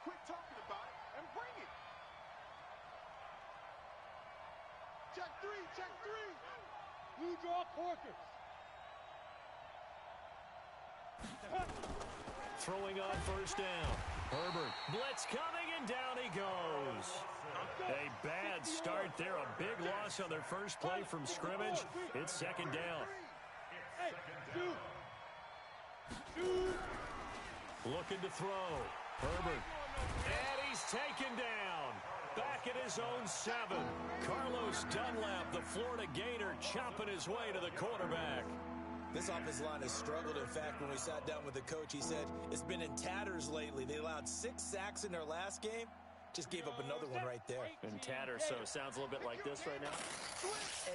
Quit talking about it and bring it. Check three, check three. Blue draw Corkers. Throwing on first down. Herbert, blitz coming, and down he goes. A bad start there. A big loss on their first play from scrimmage. It's second down. Looking to throw. Herbert. And he's taken down. Back at his own 7. Carlos Dunlap, the Florida Gator, chopping his way to the quarterback. This offensive line has struggled. In fact, when we sat down with the coach, he said it's been in tatters lately. They allowed 6 sacks in their last game. Just gave up another one right there. In tatters, so it sounds a little bit like this right now.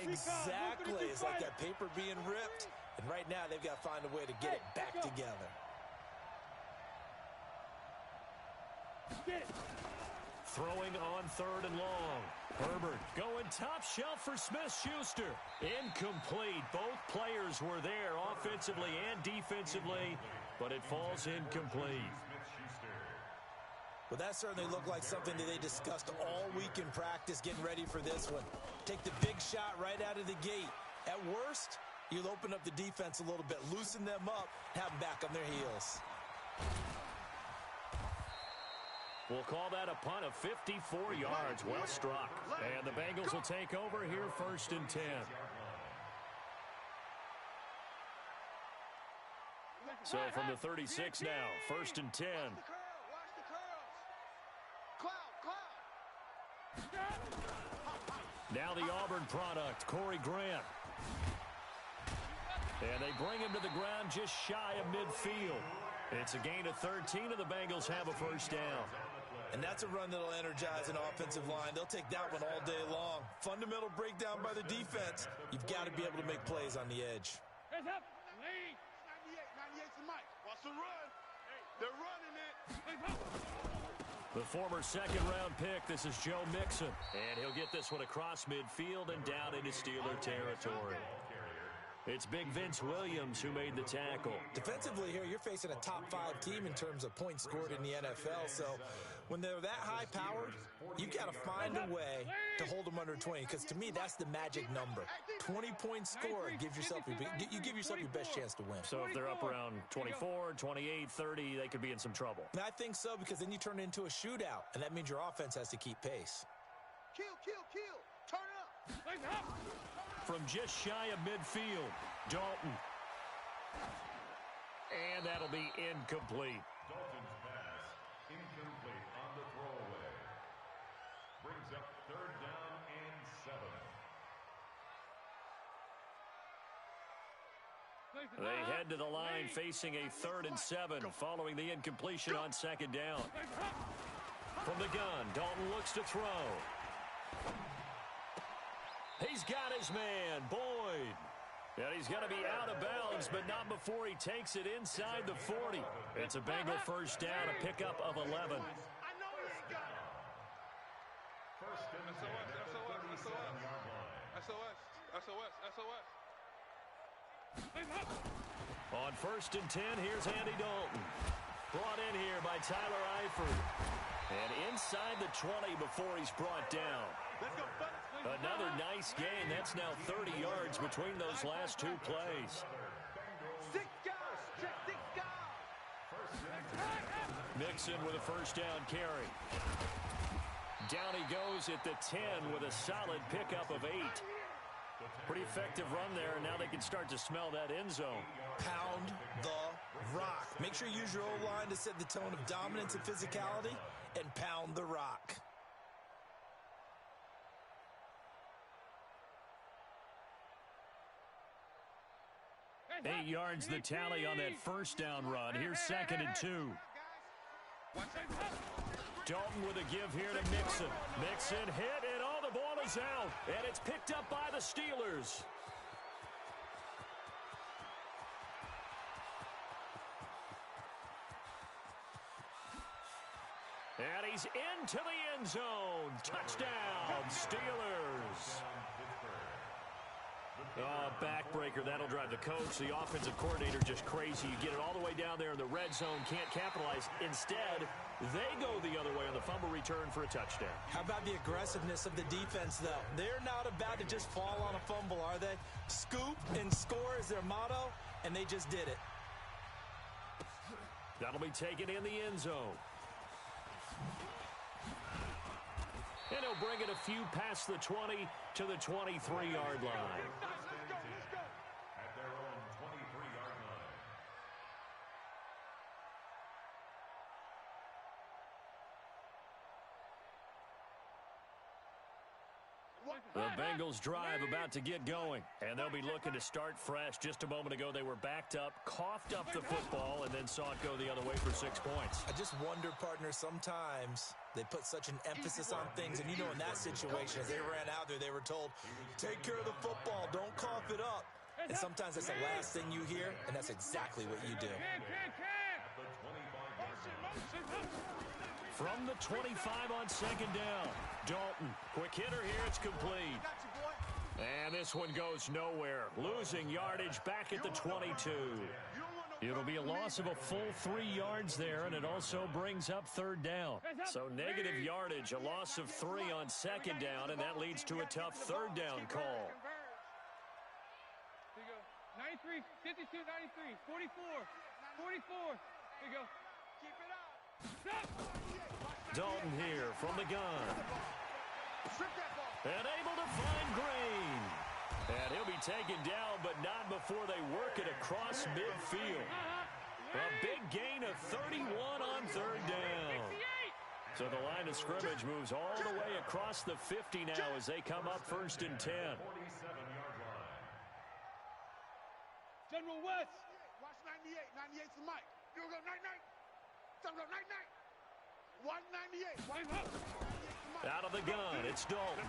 Exactly. It's like that paper being ripped. And right now, they've got to find a way to get it back together. Throwing on 3rd and long. Herbert going top shelf for Smith-Schuster. Incomplete. Both players were there offensively and defensively, but it falls incomplete. Well, that certainly looked like something that they discussed all week in practice getting ready for this one. Take the big shot right out of the gate. At worst, you'll open up the defense a little bit, loosen them up, have them back on their heels. We'll call that a punt of 54 yards. Well struck. And the Bengals will take over here 1st and 10. So from the 36 now, 1st and 10. Now the Auburn product, Corey Grant. And they bring him to the ground just shy of midfield. It's a gain of 13, and the Bengals have a first down. And that's a run that'll energize an offensive line. They'll take that one all day long. Fundamental breakdown by the defense. You've got to be able to make plays on the edge. Hands up. 98's the mic. Watch the run. They're running it. The former second-round pick, this is Joe Mixon. And he'll get this one across midfield and down into Steeler territory. It's Big Vince Williams who made the tackle. Defensively here, you're facing a top-5 team in terms of points scored in the NFL. So when they're that high-powered, you've got to find a way to hold them under 20. Because to me, that's the magic number. 20 points scored, you give yourself your best chance to win. So if they're up around 24, 28, 30, they could be in some trouble. And I think so, because then you turn it into a shootout, and that means your offense has to keep pace. Kill. Turn up. From just shy of midfield, Dalton. And that'll be incomplete. Dalton's pass, incomplete on the throwaway. Brings up 3rd down and 7. They head to the line facing a 3rd and 7 following the incompletion on 2nd down. From the gun, Dalton looks to throw. He's got his man, Boyd. And he's going to be out of bounds, but not before he takes it inside the 40. It's a Bengal first down, a pickup of 11. I know he ain't got it. First and 10 at the 37-yard line. On 1st and 10, here's Andy Dalton. Brought in here by Tyler Eifert. And inside the 20 before he's brought down. Another nice gain. That's now 30 yards between those last 2 plays. 6 guys. Check 6 guys. Mixon with a first down carry. Down he goes at the 10 with a solid pickup of 8. Pretty effective run there, and now they can start to smell that end zone. Pound the rock. Make sure you use your O-line to set the tone of dominance and physicality, and pound the rock. Eight yards the tally on that first down run. Here's 2nd and 2. Dalton with a give here to Mixon. Mixon hit, and all the ball is out. And it's picked up by the Steelers. And he's into the end zone. Touchdown, Steelers. Oh, backbreaker. That'll drive the coach, the offensive coordinator, just crazy. You get it all the way down there in the red zone, can't capitalize. Instead, they go the other way on the fumble return for a touchdown. How about the aggressiveness of the defense, though? They're not about to just fall on a fumble, are they? Scoop and score is their motto, and they just did it. That'll be taken in the end zone. And he'll bring it a few past the 20 to the 23-yard line. At their own 23-yard line. The Bengals drive about to get going, and they'll be looking to start fresh. Just a moment ago, they were backed up, coughed up the football, and then saw it go the other way for 6 points. I just wonder, partner, sometimes they put such an emphasis on things, and you know in that situation, as they ran out there, they were told, take care of the football, don't cough it up. And sometimes that's the last thing you hear, and that's exactly what you do. From the 25 on second down, Dalton, quick hitter here, it's complete. And this one goes nowhere, losing yardage back at the 22. It'll be a loss of a full 3 yards there, and it also brings up third down. So negative yardage, a loss of 3 on second down, and that leads to a tough third down call. 93, 52, 93, 44, 44. Here you go. Keep it up. Dalton here from the gun. And able to find Green. And he'll be taken down, but not before they work it across midfield. A big gain of 31 on third down. So the line of scrimmage moves all the way across the 50 now as they come up first and 10. General West. Watch 98. 98's the mic. You go 99. Some go 99. 198. Out of the gun, it's Dalton.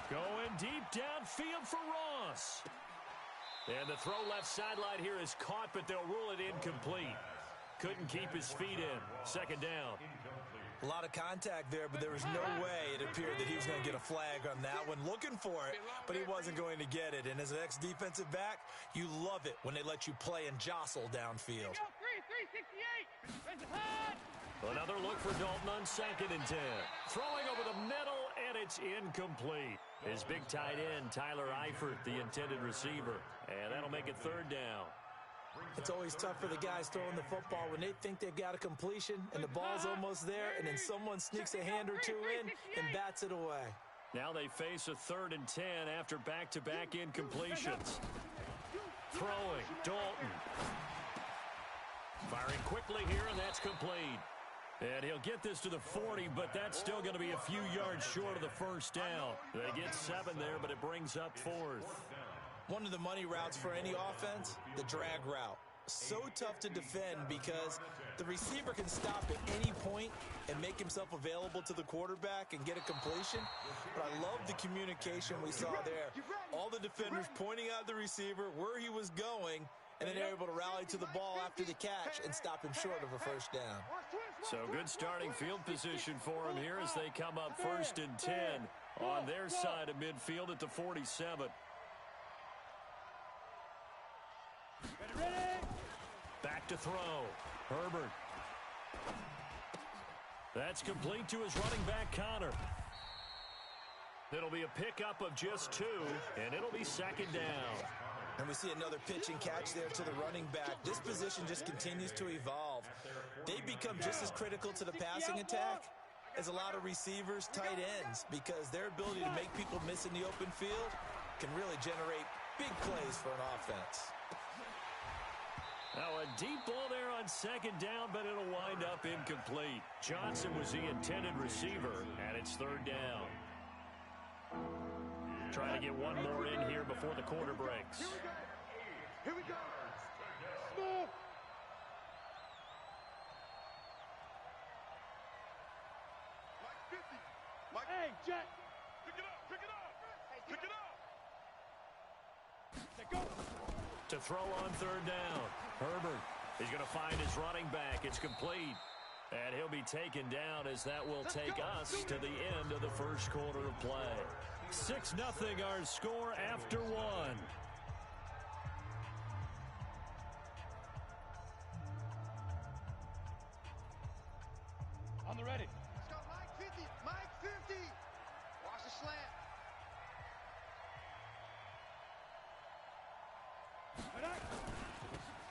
Going deep downfield for Ross. And the throw left sideline here is caught, but they'll rule it incomplete. Couldn't keep his feet in. Second down. A lot of contact there, but there was no way it appeared that he was going to get a flag on that one. Looking for it, but he wasn't going to get it. And as an ex-defensive back, you love it when they let you play and jostle downfield. 368. Another look for Dalton on second and 10. Throwing over the middle, and it's incomplete. His big tight end, Tyler Eifert, the intended receiver. And that'll make it third down. It's always tough for the guys throwing the football when they think they've got a completion and the ball's almost there, and then someone sneaks a hand or two in and bats it away. Now they face a third and 10 after back-to-back incompletions. Throwing, Dalton. Firing quickly here, and that's complete. And he'll get this to the 40, but that's still going to be a few yards short of the first down. They get 7 there, but it brings up fourth. One of the money routes for any offense, the drag route. So tough to defend because the receiver can stop at any point and make himself available to the quarterback and get a completion. But I love the communication we saw there. All the defenders pointing out the receiver, where he was going, and then they're able to rally to the ball after the catch and stop him short of a first down. So good starting field position for him here as they come up first and 10 on their side of midfield at the 47. Back to throw. Herbert. That's complete to his running back, Connor. It'll be a pickup of just 2, and it'll be second down. And we see another pitch and catch there to the running back. This position just continues to evolve. They become just as critical to the passing attack as a lot of receivers, tight ends, because their ability to make people miss in the open field can really generate big plays for an offense. Now a deep ball there on second down, but it'll wind up incomplete. Johnson was the intended receiver, and it's third down. Trying to get one more in here before the quarter breaks. Here we go. Small. Mike 50. Mike. Hey, Jet. Pick it up. Pick it up. Pick it up. Let go. To throw on third down. Herbert is going to find his running back. It's complete. And he'll be taken down as that will take us to the end of the first quarter of play. 6-0 our score after one. On the ready. Let's go, Mike 50. Mike 50. Watch the slant.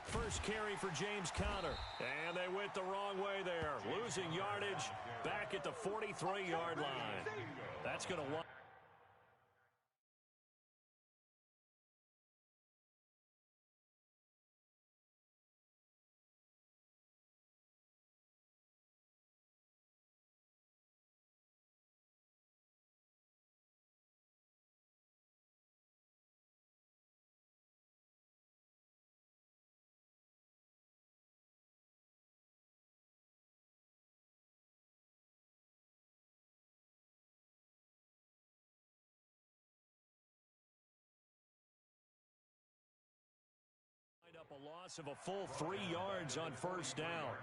First carry for James Conner. And they went the wrong way there. Losing yardage back at the 43-yard line. That's going to wind up a loss of a full 3 yards on first down.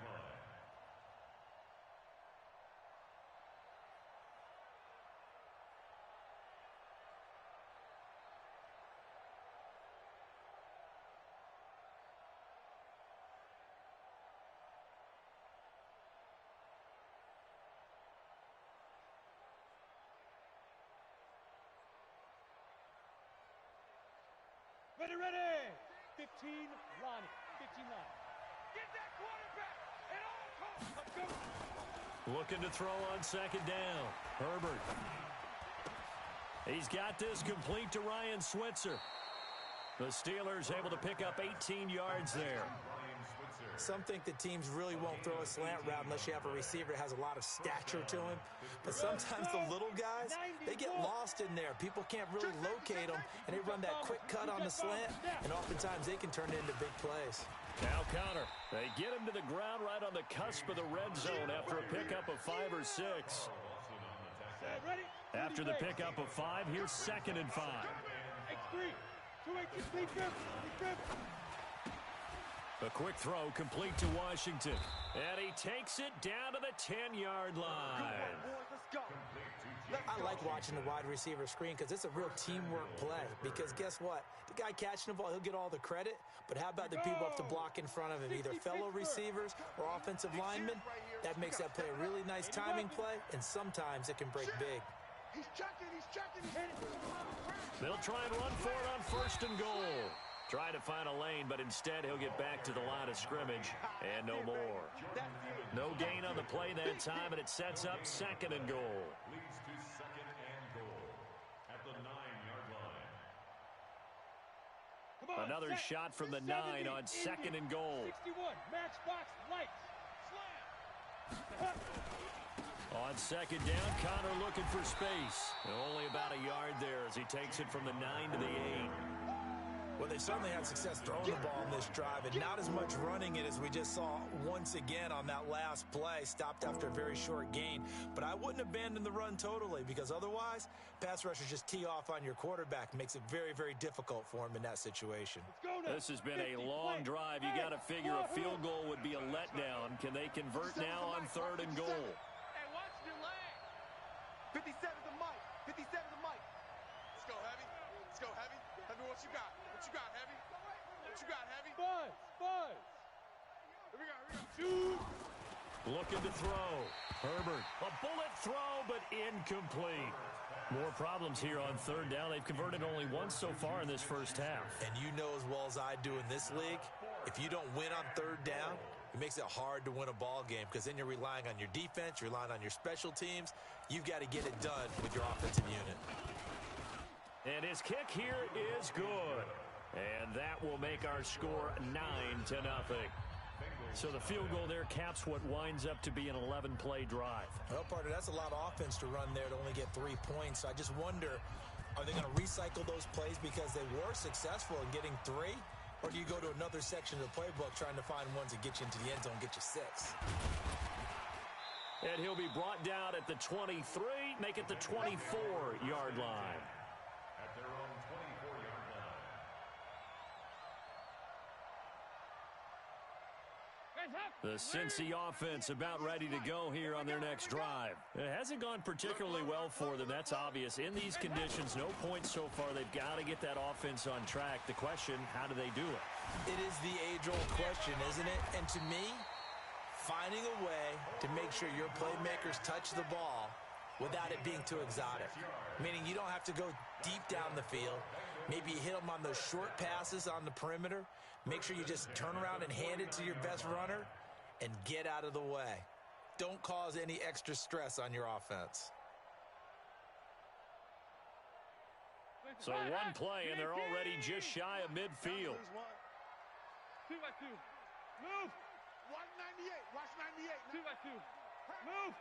Ready, ready. 15, Lonnie. 15 line. Get that quarterback at all costs. Let's go. Looking to throw on second down. Herbert. He's got this complete to Ryan Switzer. The Steelers able to pick up 18 yards there. Some think the teams really won't throw a slant route unless you have a receiver that has a lot of stature to him. But sometimes the little guys, they get lost in there. People can't really locate them, and they run that quick cut on the slant, and oftentimes they can turn it into big plays. Now Conner. They get him to the ground right on the cusp of the red zone after a pickup of 5 or 6. After the pickup of 5, here's 2nd and 5. A quick throw complete to Washington. And he takes it down to the 10-yard line. I like watching the wide receiver screen because it's a real teamwork play. Because guess what? The guy catching the ball, he'll get all the credit. But how about the people up to block in front of him, either fellow receivers or offensive linemen? That makes that play a really nice timing play, and sometimes it can break big. He's checking. They'll try and run for it on 1st and goal. Try to find a lane, but instead he'll get back to the line of scrimmage, and no more. No gain on the play that time, and it sets up 2nd and goal. Leads to 2nd and goal at the 9-yard line. Another shot from the 9 on 2nd and goal. 61, matchbox lights. Slam. On 2nd down, Conner looking for space. Only about a yard there as he takes it from the 9 to the 8. Well, they certainly had success throwing the ball in this drive, and not as much running it as we just saw once again on that last play. Stopped after a very short gain. But I wouldn't abandon the run totally, because otherwise, pass rushers just tee off on your quarterback. Makes it very, very difficult for him in that situation. This has been a long drive. You got to figure a field goal would be a letdown. Can they convert now on 3rd and goal? Hey, watch your leg. 57 to Mike. 57 to Mike. Let's go, Heavy. Let's go, Heavy. Heavy, what you got? What you got, Heavy? What you got, Heavy? Buzz. Here we go. Shoot. Looking to throw. Herbert. A bullet throw, but incomplete. More problems here on 3rd down. They've converted only once so far in this first half. And you know as well as I do in this league, if you don't win on 3rd down, it makes it hard to win a ball game because then you're relying on your defense, you're relying on your special teams. You've got to get it done with your offensive unit. And his kick here is good. And that will make our score 9-0. So the field goal there caps what winds up to be an 11-play drive. Well, partner, that's a lot of offense to run there to only get 3 points. So I just wonder, are they going to recycle those plays because they were successful in getting 3? Or do you go to another section of the playbook trying to find ones that get you into the end zone, get you 6? And he'll be brought down at the 23, make it the 24-yard line. At their own 24-yard line. The Cincy offense about ready to go here on their next drive. It hasn't gone particularly well for them. That's obvious. In these conditions, no points so far. They've got to get that offense on track. The question, how do they do it? It is the age-old question, isn't it? And to me, finding a way to make sure your playmakers touch the ball without it being too exotic. Meaning you don't have to go deep down the field. Maybe you hit them on those short passes on the perimeter. Make sure you just turn around and hand it to your best runner and get out of the way. Don't cause any extra stress on your offense. So one play, and they're already just shy of midfield. 2-by-2. Move. Watch 98. Watch 98. 2-by-2. Move.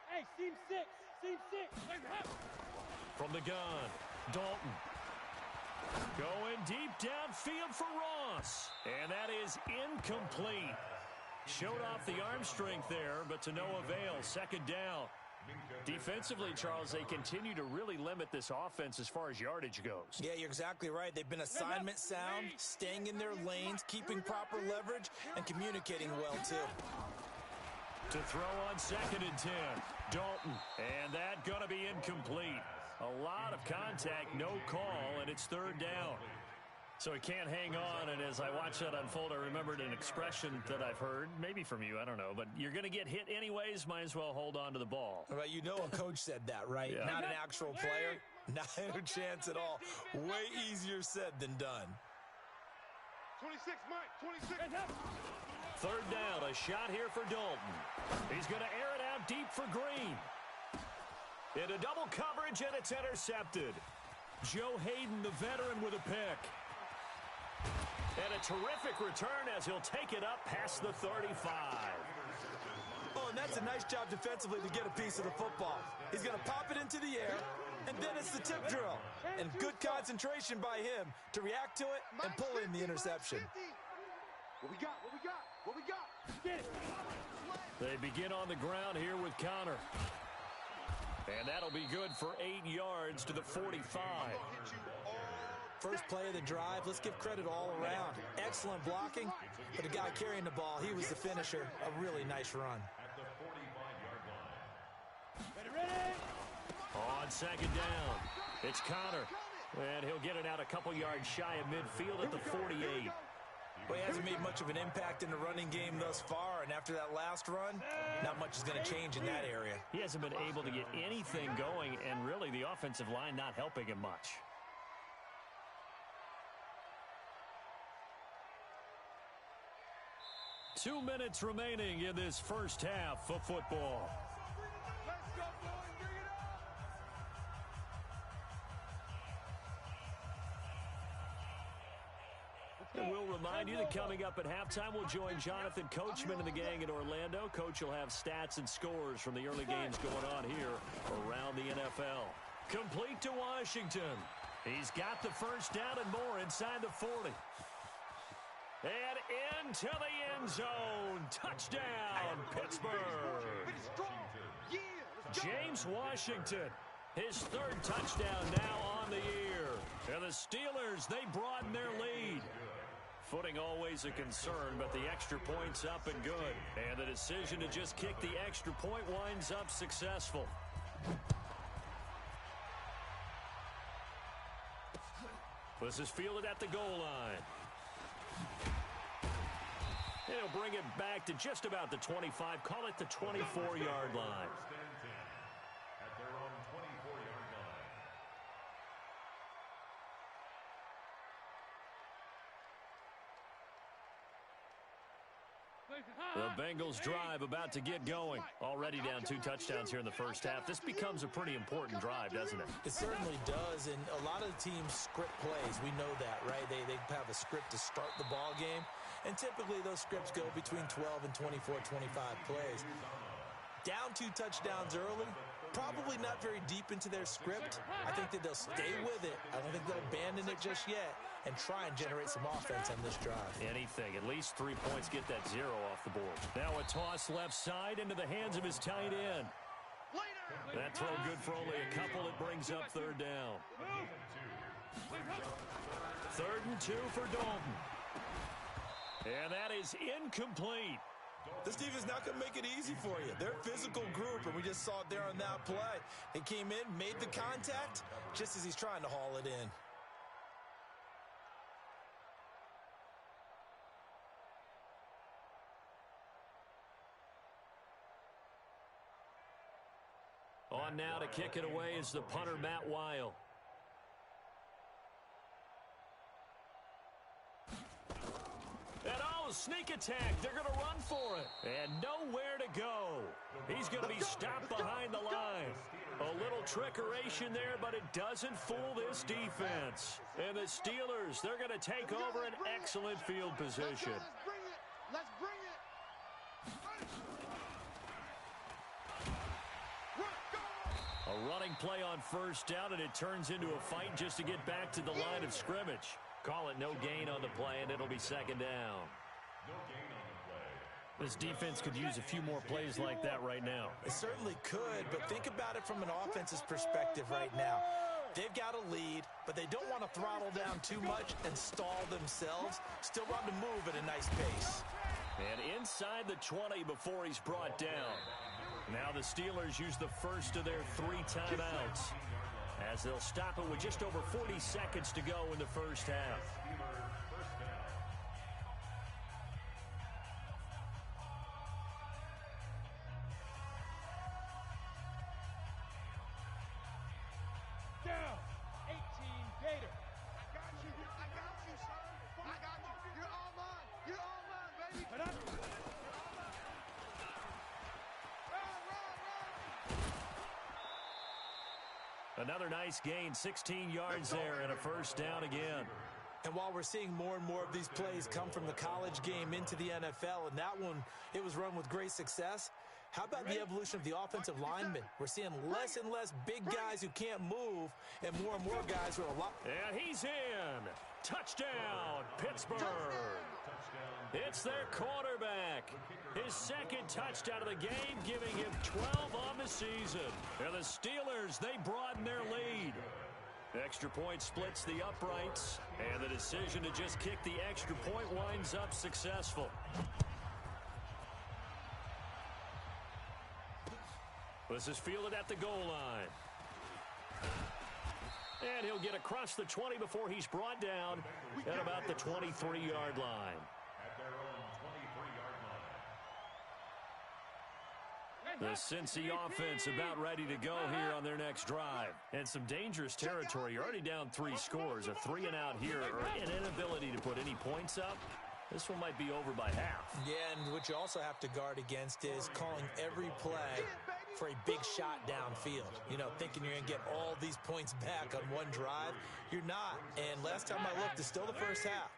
Hey, seam 6. Seam 6. From the gun, Dalton. Going deep downfield for Ross. And that is incomplete. Showed off the arm strength there, but to no avail. Second down. Defensively, Charles, they continue to really limit this offense as far as yardage goes. Yeah, you're exactly right. They've been assignment sound, staying in their lanes, keeping proper leverage, and communicating well, too. To throw on 2nd and 10, Dalton. And that going to be incomplete. A lot of contact, no call, and it's 3rd down. So he can't hang on, and as I watch that unfold, I remembered an expression that I've heard, maybe from you, I don't know, but you're going to get hit anyways, might as well hold on to the ball. Well, you know a coach said that, right? Yeah. Not an actual player. Not a chance at all. Way easier said than done. 26, Mike. 26. 3rd down, a shot here for Dalton. He's going to air it out deep for Green. Into double coverage, and it's intercepted. Joe Hayden, the veteran, with a pick. And a terrific return as he'll take it up past the 35. Oh, and that's a nice job defensively to get a piece of the football. He's going to pop it into the air, and then it's the tip drill. And good concentration by him to react to it and pull in the interception. What we got? What we got? What we got? Get it. They begin on the ground here with Connor. And that'll be good for 8 yards to the 45. First play of the drive, let's give credit all around. Excellent blocking, but the guy carrying the ball, he was the finisher. A really nice run. At the 45-yard line. Ready. On 2nd down, it's Connor. And he'll get it out a couple yards shy of midfield at the 48. Well, he hasn't made much of an impact in the running game thus far, and after that last run, not much is going to change in that area. He hasn't been able to get anything going, and really the offensive line not helping him much. Two minutes remaining in this first half of football. Let's go, boys. Bring it up. And we'll remind you that coming up at halftime, we'll join Jonathan Coachman and the gang in Orlando. Coach will have stats and scores from the early games going on here around the NFL. Complete to Washington. He's got the first down and more inside the 40. And into the end zone. Touchdown, Pittsburgh. James Washington, his 3rd touchdown now on the year. And the Steelers, they broaden their lead. Footing always a concern, but the extra point's up and good. And the decision to just kick the extra point winds up successful. This is fielded at the goal line. And he'll bring it back to just about the 25. Call it the 24-yard line. First and 10 at their own 24-yard line. The Bengals drive about to get going. Already down 2 touchdowns here in the first half. This becomes a pretty important drive, doesn't it? It certainly does, and a lot of the teams script plays. We know that, right? They have a script to start the ball game, and typically those scripts go between 12 and 24, 25 plays. Down 2 touchdowns early, probably not very deep into their script. I think that they'll stay with it. I don't think they'll abandon it just yet and try and generate some offense on this drive. Anything. At least 3 points, get that 0 off the board. Now a toss left side into the hands of his tight end. That throw good for only a couple. It brings up 3rd down. 3rd and 2 for Dalton. And that is incomplete. This defense not going to make it easy for you. They're a physical group, and we just saw it there on that play. He came in, made the contact, just as he's trying to haul it in. On now to kick it away is the punter, Matt Weil. And sneak attack. They're going to run for it. And nowhere to go. He's going to be stopped behind the line. A little trickeration there, but it doesn't fool this defense. And the Steelers, they're going to take over an excellent field position. Let's bring it. A running play on first down, and it turns into a fight just to get back to the line of scrimmage. Call it no gain on the play, and it'll be second down. This defense could use a few more plays like that right now. It certainly could, but think about it from an offense's perspective right now. They've got a lead, but they don't want to throttle down too much and stall themselves. Still want to move at a nice pace. And inside the 20 before he's brought down. Now the Steelers use the first of their 3 timeouts, as they'll stop it with just over 40 seconds to go in the first half. Down, 18 Gator. I got you, son. I got you. You're all mine. You're all mine, baby. Run. Another nice gain, 16 yards there, and a first down again. And while we're seeing more and more of these plays come from the college game into the NFL, and that one, it was run with great success, how about the evolution of the offensive linemen? We're seeing less and less big guys who can't move, and more guys who are a lot. And he's in. Touchdown, Pittsburgh. It's their quarterback. His second touchdown of the game, giving him 12 on the season. And the Steelers, they broaden their lead. Extra point splits the uprights, and the decision to just kick the extra point winds up successful. This is fielded at the goal line. And he'll get across the 20 before he's brought down at about the 23-yard line. The Cincy offense about ready to go here on their next drive. And some dangerous territory. You're already down 3 scores. A 3-and-out here, or an inability to put any points up. This one might be over by half. Yeah, and what you also have to guard against is calling every play for a big shot downfield. You know, thinking you're going to get all these points back on one drive. You're not. And last time I looked, it's still the first half.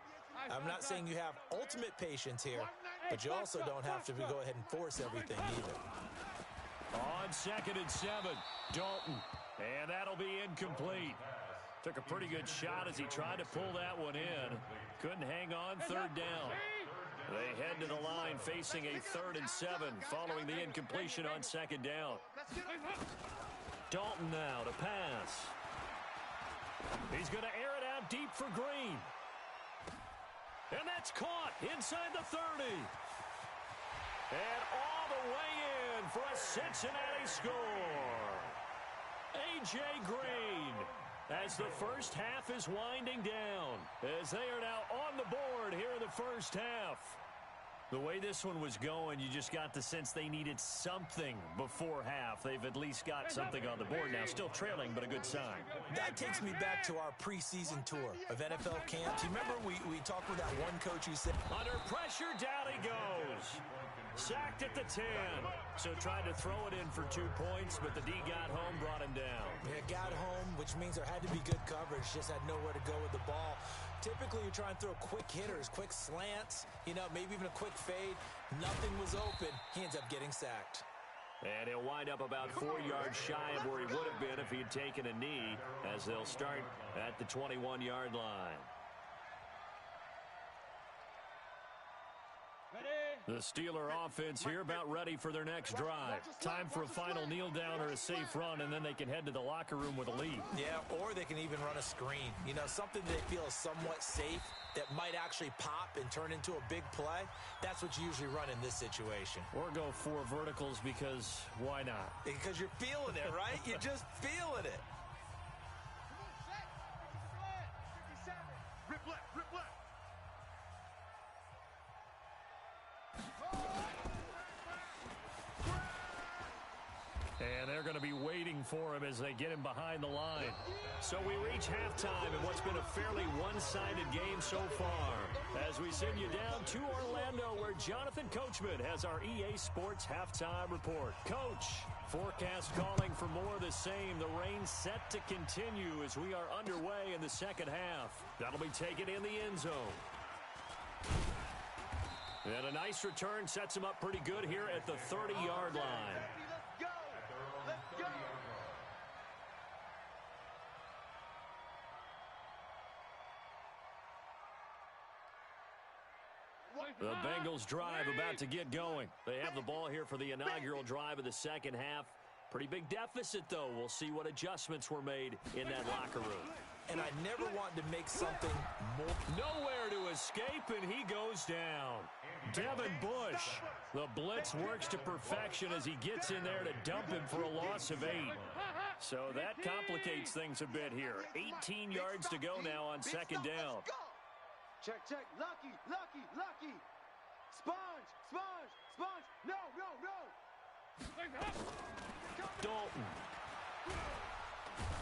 I'm not saying you have ultimate patience here, but you also don't have to go ahead and force everything either. On 2nd and 7, Dalton. And that'll be incomplete. Took a pretty good shot as he tried to pull that one in. Couldn't hang on, 3rd down. They head to the line facing a 3rd and 7 following the incompletion on 2nd down. Dalton now to pass. He's going to air it out deep for Green. And that's caught inside the 30. And all the way in for a Cincinnati score. A.J. Green, as the first half is winding down, as they are now on the board here in the first half. The way this one was going, you just got the sense they needed something before half. They've at least got something on the board now. Still trailing, but a good sign. That takes me back to our preseason tour of NFL camps. You remember we talked with that one coach who said, under pressure, down he goes. Sacked at the 10. So tried to throw it in for 2 points, but the D got home, brought him down. Yeah, got home, which means there had to be good coverage. Just had nowhere to go with the ball. Typically, you try and throw quick hitters, quick slants, maybe even a quick fade. Nothing was open. He ends up getting sacked. And he'll wind up about 4 yards shy of where he would have been if he had taken a knee, as they'll start at the 21-yard line. Ready? The Steeler offense here about ready for their next drive. Time for a final kneel down or a safe run, and then they can head to the locker room with a lead. Yeah, or they can even run a screen. You know, something they feel is somewhat safe that might actually pop and turn into a big play. That's what you usually run in this situation. Or go 4 verticals because why not? Because you're feeling it, right? You're just feeling it. Rip left, rip left. And they're going to be waiting for him as they get him behind the line. So we reach halftime in what's been a fairly one-sided game so far. As we send you down to Orlando, where Jonathan Coachman has our EA Sports halftime report. Coach, forecast calling for more of the same. The rain set to continue as we are underway in the second half. That'll be taken in the end zone. And a nice return sets him up pretty good here at the 30-yard line. The Bengals drive about to get going. They have the ball here for the inaugural drive of the second half. Pretty big deficit, though. We'll see what adjustments were made in that locker room. And I never wanted to make something more. Nowhere to escape, and he goes down. Devin Bush. The blitz works to perfection as he gets in there to dump him for a loss of 8. So that complicates things a bit here. 18 yards to go now on second down. Check, check. Lucky, lucky, lucky. Sponge, sponge, sponge. No, no, no. Dalton.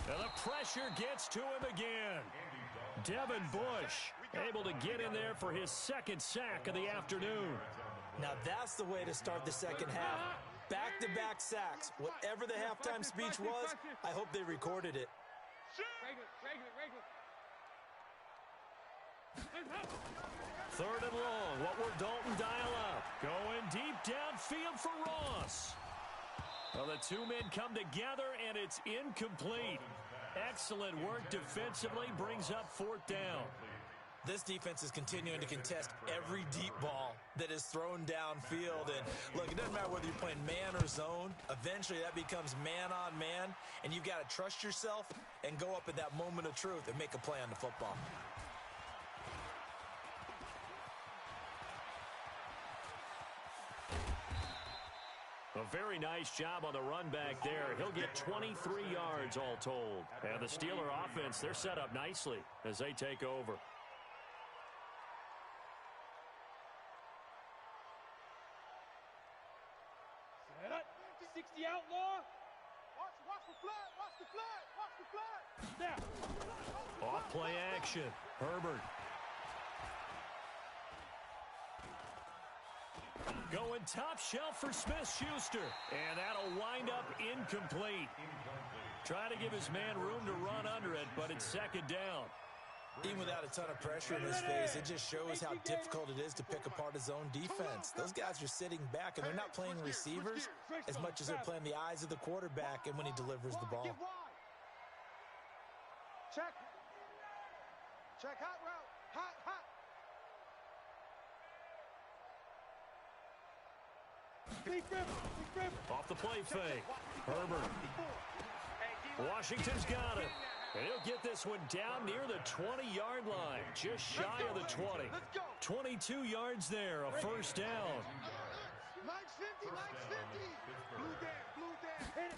And the pressure gets to him again. Devin Bush able to get in there for his second sack of the afternoon. Now that's the way to start the second half. Back-to-back sacks. Whatever the halftime speech was, I hope they recorded it. Regular. Third and long. What will Dalton dial up? Going deep downfield for Ross. Well, the two men come together, and it's incomplete. Excellent work defensively brings up 4th down. This defense is continuing to contest every deep ball that is thrown downfield. And look, it doesn't matter whether you're playing man or zone. Eventually, that becomes man on man, and you've got to trust yourself and go up at that moment of truth and make a play on the football. A very nice job on the run back there. He'll get 23 yards all told. And the Steeler offense, they're set up nicely as they take over. Set up. 60 outlaw. Watch the flood, watch the flood, watch the flood. Snap. Off play action. Herbert. Going top shelf for Smith-Schuster. And that'll wind up incomplete. Trying to give his man room to run under it, but it's second down. Even without a ton of pressure in his face, it just shows how difficult it is to pick apart his own defense. Those guys are sitting back, and they're not playing receivers as much as they're playing the eyes of the quarterback and when he delivers the ball. Check. Check, hot route. Hot. Big grip. Off the play fake. Herbert. Washington's got it. And he'll get this one down near the 20-yard line. Just shy of the 20. 22 yards there, a first down. Mike's 50. Blue down.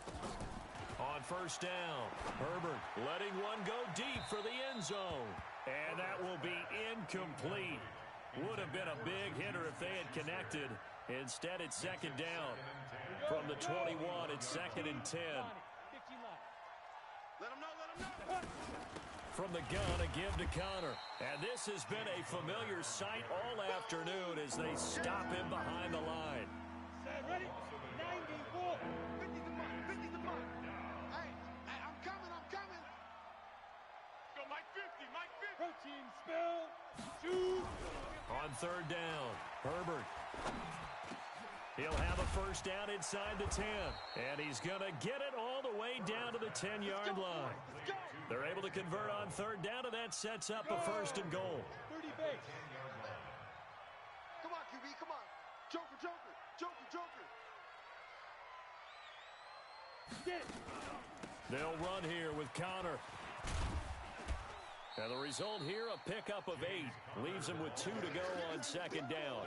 On first down, Herbert letting one go deep for the end zone. And that will be incomplete. Would have been a big hitter if they had connected. Instead, it's second down. From the 21, it's second and 10. Let him know. From the gun, a give to Connor. And this has been a familiar sight all afternoon as they stop him behind the line. Set, ready? 94. 50's the mark. Hey, I'm coming. Go, Mike 50. Protein spill. Shoot. On third down, Herbert. He'll have a first down inside the 10. And he's going to get it all the way down to the 10-yard line. They're able to convert on third down, and that sets up a first and goal. 30 base. Come on, QB, come on. Joker, Joker, Joker, Joker. They'll run here with Connor. And the result here, a pickup of 8. Leaves him with 2 to go on second down.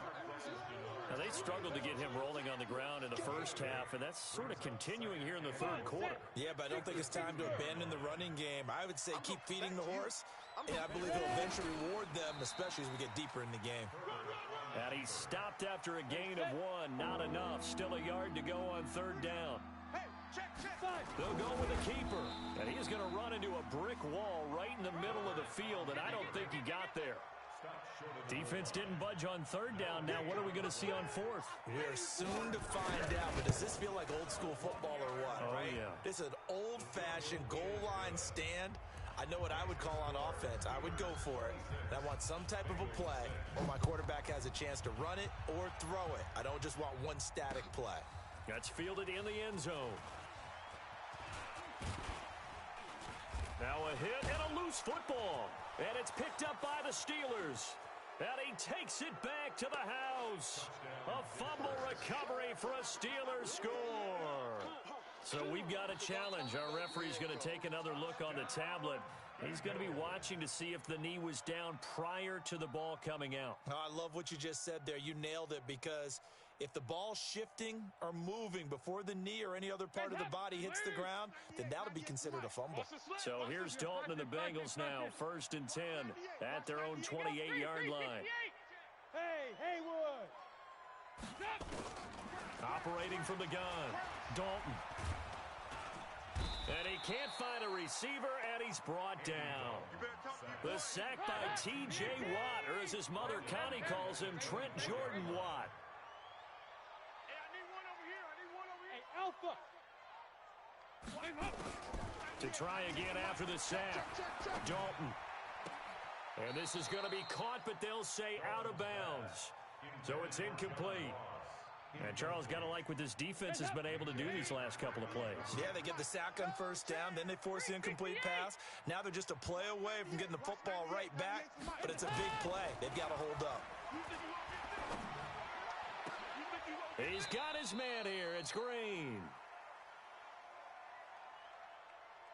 Now, they struggled to get him rolling on the ground in the first half, and that's sort of continuing here in the third quarter. Yeah, but I don't think it's time to abandon the running game. I would say keep feeding the horse, and I believe he'll eventually reward them, especially as we get deeper in the game. And he stopped after a gain of 1. Not enough. Still a yard to go on third down. They'll go with the keeper, and he's going to run into a brick wall right in the middle of the field, and I don't think he got there. Defense didn't budge on third down. Now what are we going to see on fourth? We're soon to find out, but does this feel like old school football or what? Oh, right? yeah. This is an old-fashioned goal line stand. I know what I would call on offense. I would go for it. And I want some type of a play where my quarterback has a chance to run it or throw it. I don't just want one static play. That's fielded in the end zone. Now a hit and a loose football. And it's picked up by the Steelers. And he takes it back to the house. A fumble recovery for a Steelers score. So we've got a challenge. Our referee's going to take another look on the tablet. He's going to be watching to see if the knee was down prior to the ball coming out. Oh, I love what you just said there. You nailed it, because if the ball's shifting or moving before the knee or any other part of the body hits the ground, then that'll be considered a fumble. So here's Dalton and the Bengals now, 1st and 10 at their own 28-yard line. Hey, Haywood! Operating from the gun, Dalton. And he can't find a receiver, and he's brought down. The sack by T.J. Watt, or as his mother Connie calls him, Trent Jordan Watt. Alpha! To try again after the sack, Dalton. And this is going to be caught, but they'll say out of bounds. So it's incomplete. And Charles, got to like what this defense has been able to do these last couple of plays. Yeah, they get the sack on first down, then they force the incomplete pass. Now they're just a play away from getting the football right back, but it's a big play. They've got to hold up. He's got his man here. It's Green.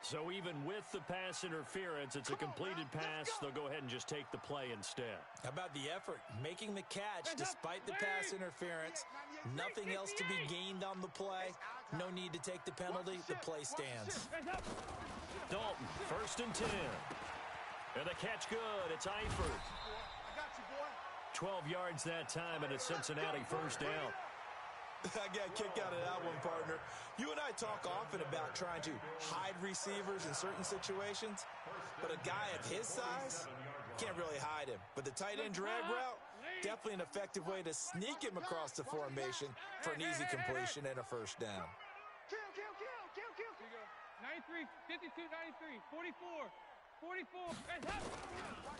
So even with the pass interference, it's a completed pass. They'll go ahead and just take the play instead. How about the effort? Making the catch despite the pass interference. Nothing else to be gained on the play. No need to take the penalty. The play stands. Dalton, 1st and 10. And the catch good. It's Eifert. 12 yards that time, and it's Cincinnati 1st down. I got a kick out of that one, partner. You and I talk often about trying to hide receivers in certain situations, but a guy of his size can't really hide him. But the tight end drag route, definitely an effective way to sneak him across the formation for an easy completion and a first down. 93, 52, 93, 44. 44.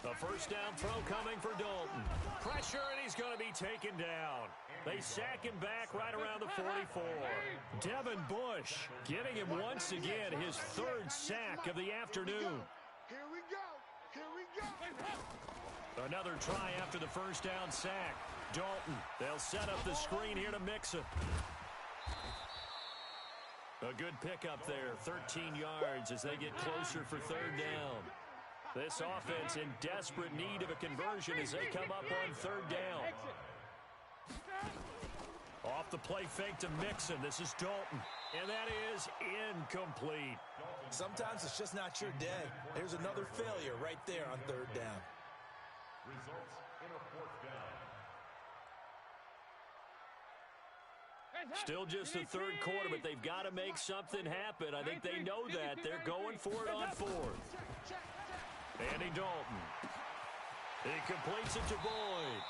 The first down throw coming for Dalton. Pressure, and he's going to be taken down. They sack him back right around the 44. Devin Bush getting him once again his 3rd sack of the afternoon. Here we go. Here we go. Another try after the first down sack. Dalton, they'll set up the screen here to mix it. A good pickup there, 13 yards as they get closer for 3rd down. This offense in desperate need of a conversion as they come up on 3rd down. Off the play fake to Mixon. This is Dalton, and that is incomplete. Sometimes it's just not your day. There's another failure right there on 3rd down. Results in a 4th down. Still just the 3rd quarter, but they've got to make something happen. I think they know that. They're going for it on 4th. Andy Dalton. He completes it to Boyd.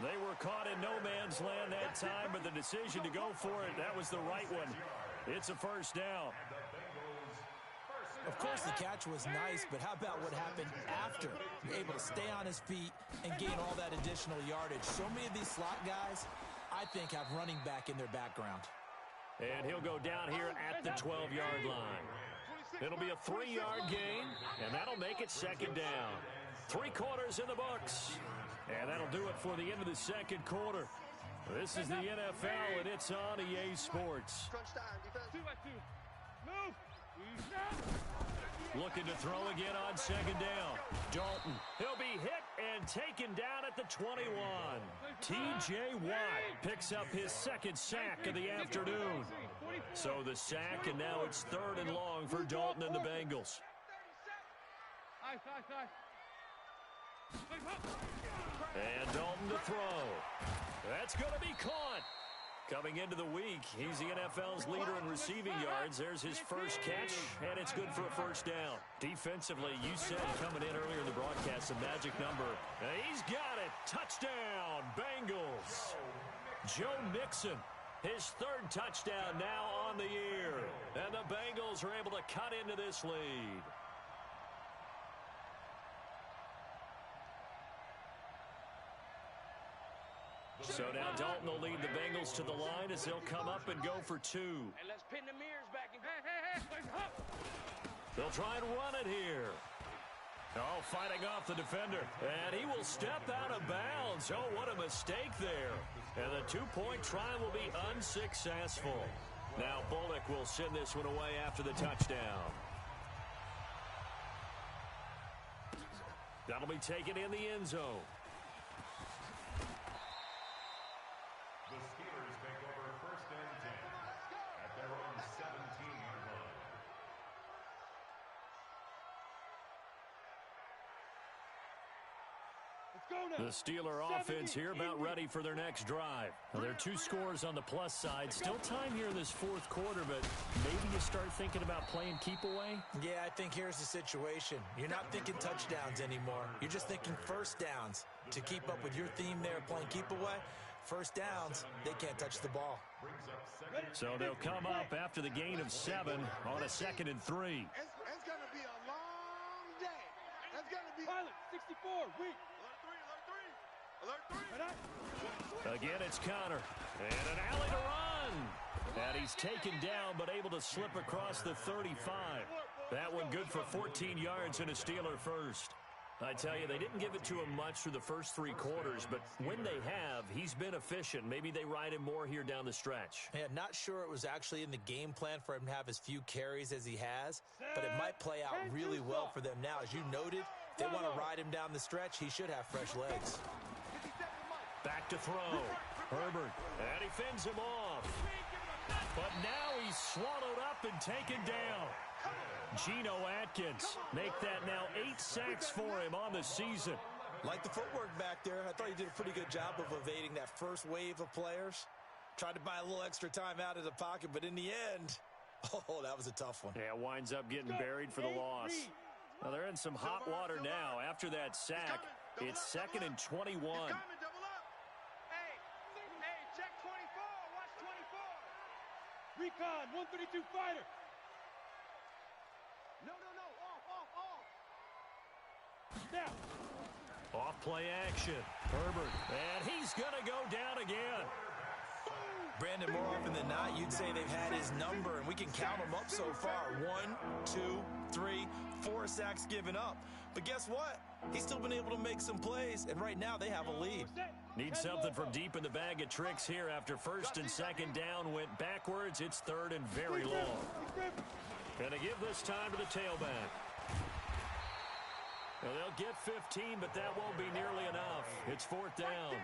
They were caught in no man's land that time, but the decision to go for it, that was the right one. It's a first down. Of course, the catch was nice, but how about what happened after? Able to stay on his feet and gain all that additional yardage. So many of these slot guys, I think, have running back in their background. And he'll go down here at the 12-yard line. It'll be a 3-yard gain, and that'll make it 2nd down. 3 quarters in the books. And that'll do it for the end of the 2nd quarter. This is the NFL, and it's on EA Sports. Crunch time, defense. 2-by-2. Move. Looking to throw again on second down. Dalton, he'll be hit and taken down at the 21. T.J. Watt picks up his second sack of the afternoon. So the sack, and now it's 3rd and long for Dalton and the Bengals. And Dalton to throw. That's going to be caught. Coming into the week, he's the NFL's leader in receiving yards. There's his first catch, and it's good for a first down. Defensively, you said coming in earlier in the broadcast, a magic number. He's got it. Touchdown, Bengals. Joe Mixon, his 3rd touchdown now on the year. And the Bengals are able to cut into this lead. So now Dalton will lead the Bengals to the line as they'll come up and go for 2. And let's pin the mirrors back and They'll try and run it here. Oh, fighting off the defender. And he will step out of bounds. Oh, what a mistake there. And the 2-point try will be unsuccessful. Now Bullock will send this one away after the touchdown. That'll be taken in the end zone. The Steelers take over 1st and 10 at their own 17-yard line. The Steeler offense here about ready for their next drive. Now, there are 2 scores on the plus side. Still time here in this 4th quarter, but maybe you start thinking about playing keep away? Yeah, I think here's the situation. You're not thinking touchdowns anymore. You're just thinking first downs. To keep up with your theme there, playing keep away, first downs, they can't touch the ball. So they'll come up after the gain of 7 on a 2nd and 3. It's going to be a long day. It's going to be... Pilot, 64, weak. Again, it's Connor. And an alley to run. And he's taken down, but able to slip across the 35. That one good for 14 yards and a Steeler first. I tell you, they didn't give it to him much through the first 3 quarters, but when they have, he's been efficient. Maybe they ride him more here down the stretch. Yeah, not sure it was actually in the game plan for him to have as few carries as he has, but it might play out really well for them now. As you noted, if they want to ride him down the stretch, he should have fresh legs. Back to throw. Herbert, and he fends him off. But now he's swallowed up and taken down. Geno Atkins make that now 8 sacks for him on the season. Like the footwork back there, I thought he did a pretty good job of evading that first wave of players. Tried to buy a little extra time out of the pocket, but in the end, oh, that was a tough one. Yeah, winds up getting buried for the loss. Now they're in some hot water now. After that sack, it's 2nd and 21. Check 24. Watch 24. Recon, 132 fighter. No. Off. Now. Off play action. Herbert. And he's going to go down again. Brandon, more often than not, you'd say they've had his number, and we can count them up so far. 1, 2, 3, 4 sacks given up. But guess what? He's still been able to make some plays, and right now they have a lead. Need something from deep in the bag of tricks here after 1st and 2nd down went backwards. It's 3rd and very long. Gonna give this time to the tailback. Well, they'll get 15, but that won't be nearly enough. It's 4th down.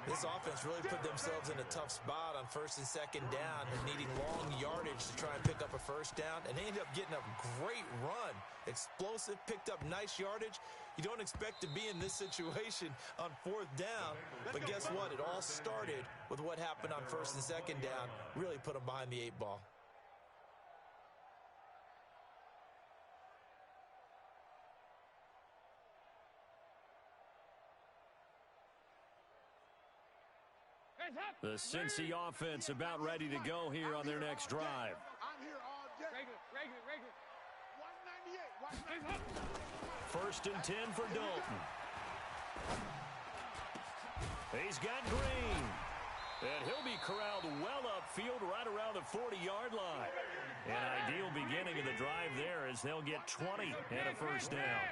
This offense really put themselves in a tough spot on 1st and 2nd down and needing long yardage to try and pick up a first down, and they ended up getting a great run. Explosive, picked up nice yardage. You don't expect to be in this situation on 4th down, but guess what? It all started with what happened on 1st and 2nd down. Really put them behind the 8 ball. The Cincy offense about ready to go here on their next drive. I'm here all day. Regular. 198. 1st and 10 for Dalton. He's got Green. And he'll be corralled well upfield right around the 40-yard line. An ideal beginning of the drive there as they'll get 20 and a first down.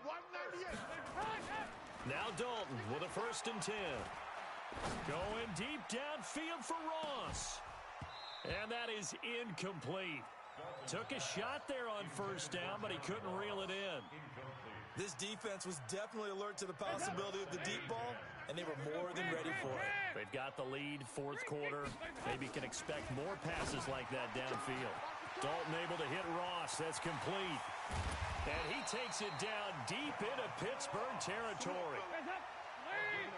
198. Now Dalton with a 1st and 10. Going deep downfield for Ross. And that is incomplete. Took a shot there on 1st down, but he couldn't reel it in. This defense was definitely alert to the possibility of the deep ball, and they were more than ready for it. They've got the lead, 4th quarter. Maybe can expect more passes like that downfield. Dalton able to hit Ross. That's complete. And he takes it down deep into Pittsburgh territory.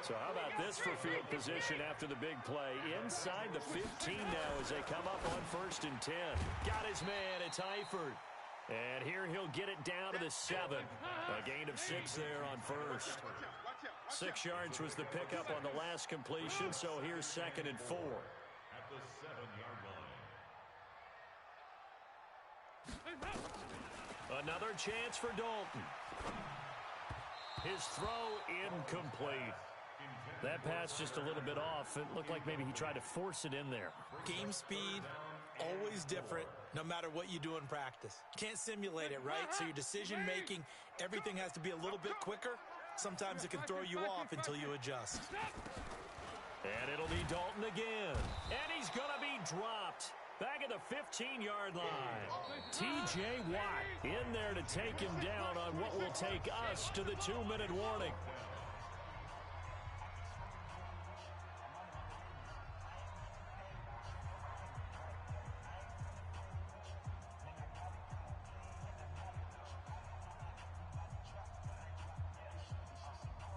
So how about this for field position after the big play? Inside the 15 now as they come up on 1st and 10. Got his man. It's Eifert. And here he'll get it down to the 7. A gain of 6 there on 1st. 6 yards was the pickup on the last completion, so here's 2nd and 4. At the 7-yard line. Another chance for Dalton. His throw incomplete. That pass just a little bit off. It looked like maybe he tried to force it in there. Game speed, always different, no matter what you do in practice. Can't simulate it, right? So your decision-making, everything has to be a little bit quicker. Sometimes it can throw you off until you adjust. And it'll be Dalton again. And he's going to be dropped. Back at the 15-yard line. T.J. Watt in there to take him down on what will take us to the 2-minute warning.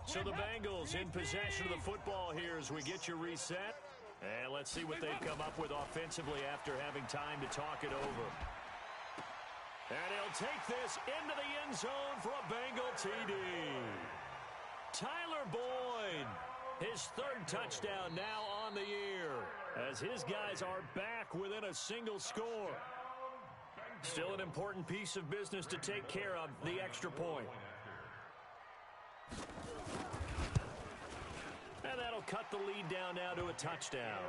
So the Bengals in possession of the football here as we get you reset. And let's see what they've come up with offensively after having time to talk it over. And he'll take this into the end zone for a Bengal TD. Tyler Boyd, his 3rd touchdown now on the year as his guys are back within a single score. Still an important piece of business to take care of, the extra point. And that'll cut the lead down now to a touchdown.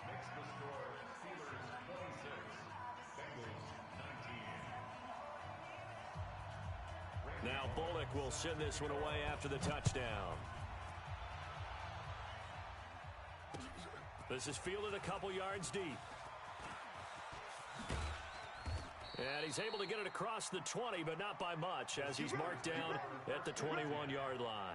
Makes the score Steelers 26, Bengals 19. Now Bullock will send this one away after the touchdown. This is fielded a couple yards deep. And he's able to get it across the 20, but not by much, as he's marked down at the 21-yard line.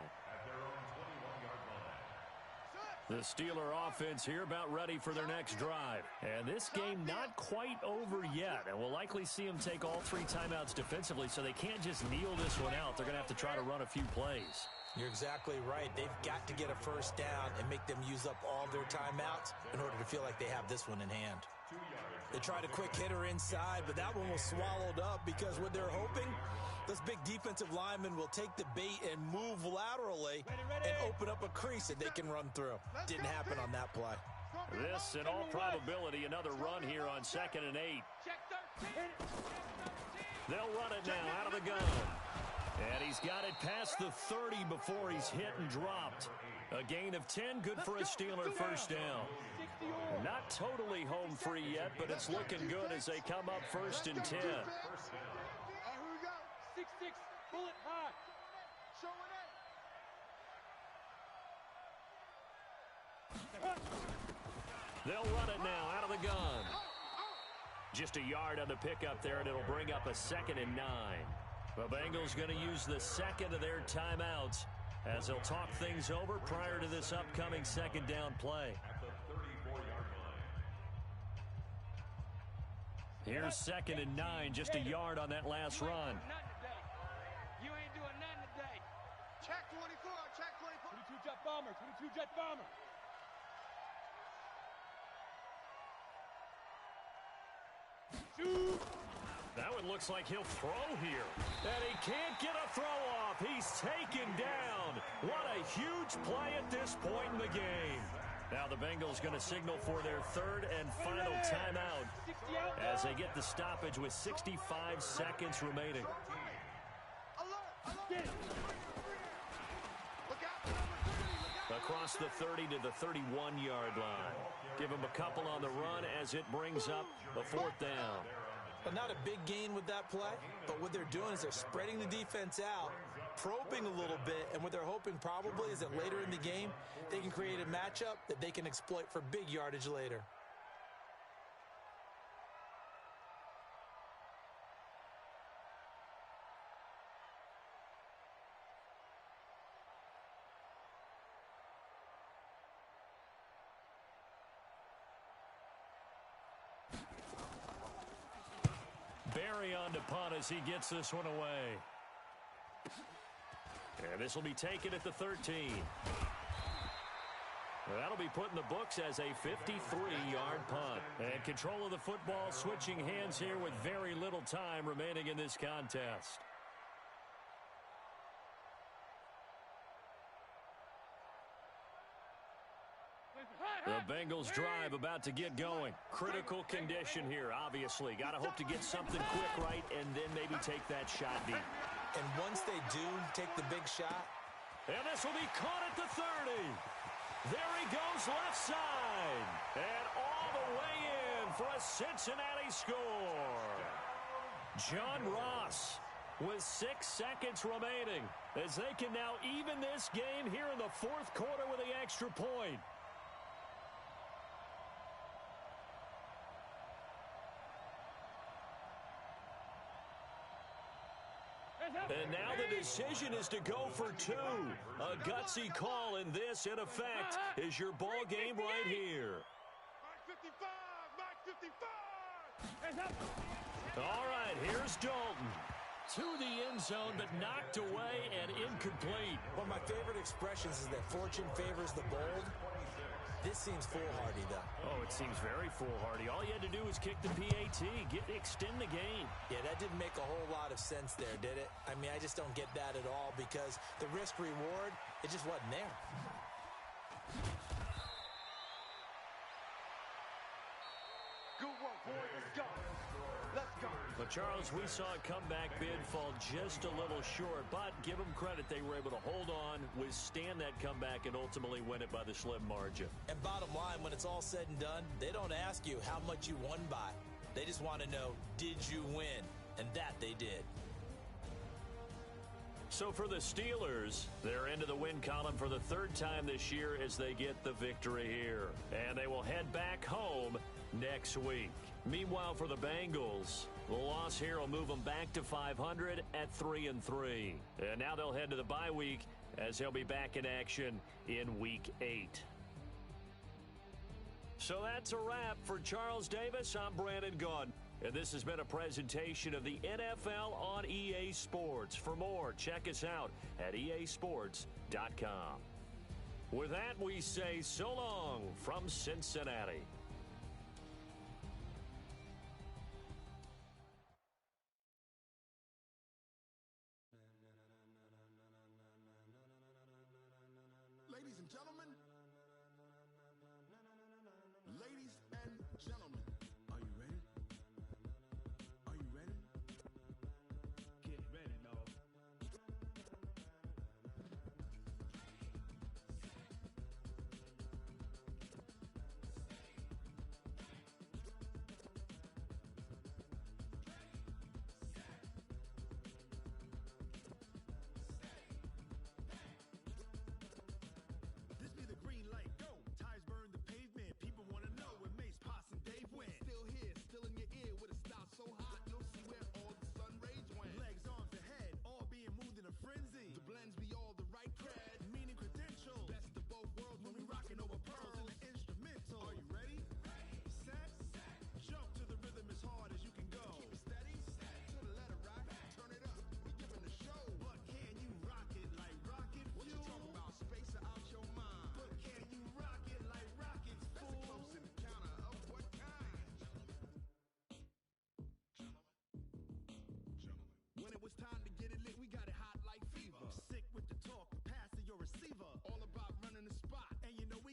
The Steeler offense here about ready for their next drive. And this game not quite over yet. And we'll likely see them take all 3 timeouts defensively, so they can't just kneel this one out. They're going to have to try to run a few plays. You're exactly right. They've got to get a 1st down and make them use up all their timeouts in order to feel like they have this one in hand. They tried a quick hitter inside, but that one was swallowed up because what they're hoping, those big defensive linemen will take the bait and move laterally and open up a crease that they can run through. Didn't happen on that play. This, in all probability, another run here on 2nd and 8. They'll run it now out of the gun. And he's got it past the 30 before he's hit and dropped. A gain of 10, good for a Steeler 1st down. Not totally home free yet, but it's looking good as they come up 1st and 10. Here we go. 6-6, bullet high. Showing it. They'll run it now out of the gun. Just a yard on the pickup there, and it'll bring up a 2nd and 9. The Bengals going to use the 2nd of their timeouts as they'll talk things over prior to this upcoming 2nd down play. At the 34-yard line. Here's 2nd and 9, just a yard on that last run. You ain't doing nothing today. Check 24, check 24. 22 jet bomber, 22 jet bomber. Shoot. That one looks like he'll throw here. And he can't get a throw off. He's taken down. What a huge play at this point in the game. Now the Bengals going to signal for their 3rd and final timeout as they get the stoppage with 65 seconds remaining. Across the 30 to the 31-yard line. Give him a couple on the run as it brings up a 4th down. But not a big gain with that play, but what they're doing is they're spreading the defense out probing a little bit, and what they're hoping probably is that later in the game, they can create a matchup that they can exploit for big yardage later. Barry on to punt as he gets this one away. And this will be taken at the 13. That'll be put in the books as a 53-yard punt. And control of the football switching hands here with very little time remaining in this contest. The Bengals drive about to get going. Critical condition here, obviously. Got to hope to get something quick right and then maybe take that shot deep. And once they do take the big shot. And this will be caught at the 30. There he goes left side. And all the way in for a Cincinnati score. John Ross with 6 seconds remaining as they can now even this game here in the fourth quarter with the extra point. And now the decision is to go for 2. A gutsy call, and this, in effect, is your ball game right here. All right, here's Dalton. To the end zone, but knocked away and incomplete. One of my favorite expressions is that fortune favors the bold. This seems foolhardy, though. Oh, it seems very foolhardy. All you had to do was kick the PAT, extend the game. Yeah, that didn't make a whole lot of sense there, did it? I mean, I just don't get that at all because the risk-reward, it just wasn't there. Good work, boy. Let's go. Let's go. But, Charles, we saw a comeback bid fall just a little short, but give them credit. They were able to hold on, withstand that comeback, and ultimately win it by the slim margin. And bottom line, when it's all said and done, they don't ask you how much you won by. They just want to know, did you win? And that they did. So for the Steelers, they're into the win column for the 3rd time this year as they get the victory here. And they will head back home next week. Meanwhile, for the Bengals, the loss here will move them back to 500 at 3-3. And now they'll head to the bye week as they'll be back in action in Week 8. So that's a wrap. For Charles Davis, I'm Brandon Gunn. And this has been a presentation of the NFL on EA Sports. For more, check us out at easports.com. With that, we say so long from Cincinnati. Ladies and gentlemen, are you ready? Are you ready? Get ready, dog. This be the green light, go. Tires burn the pavement. People want to know where Mace, Poss, and Dave went. Still here, still in your ear with a style so hot, you'll see where all the sun rays went. Legs, arms, and head, all being moved in a frenzy. The blends be all the right cred, meaning credentials. Best of both worlds when we rocking over pearls in the instrumental. Are you ready? Set, jump to the rhythm as hard as you can go. Keep it steady, to the letter rock, turn it up, we giving the show. But can you rock it like rocket fuel? What you talking about, space out your mind? But can you rock it like rockets, fool? That's a close encounter of what kind? When it was time to get it lit, we got it hot like fever. Sick with the talk, pass to your receiver. All about running the spot, and you know we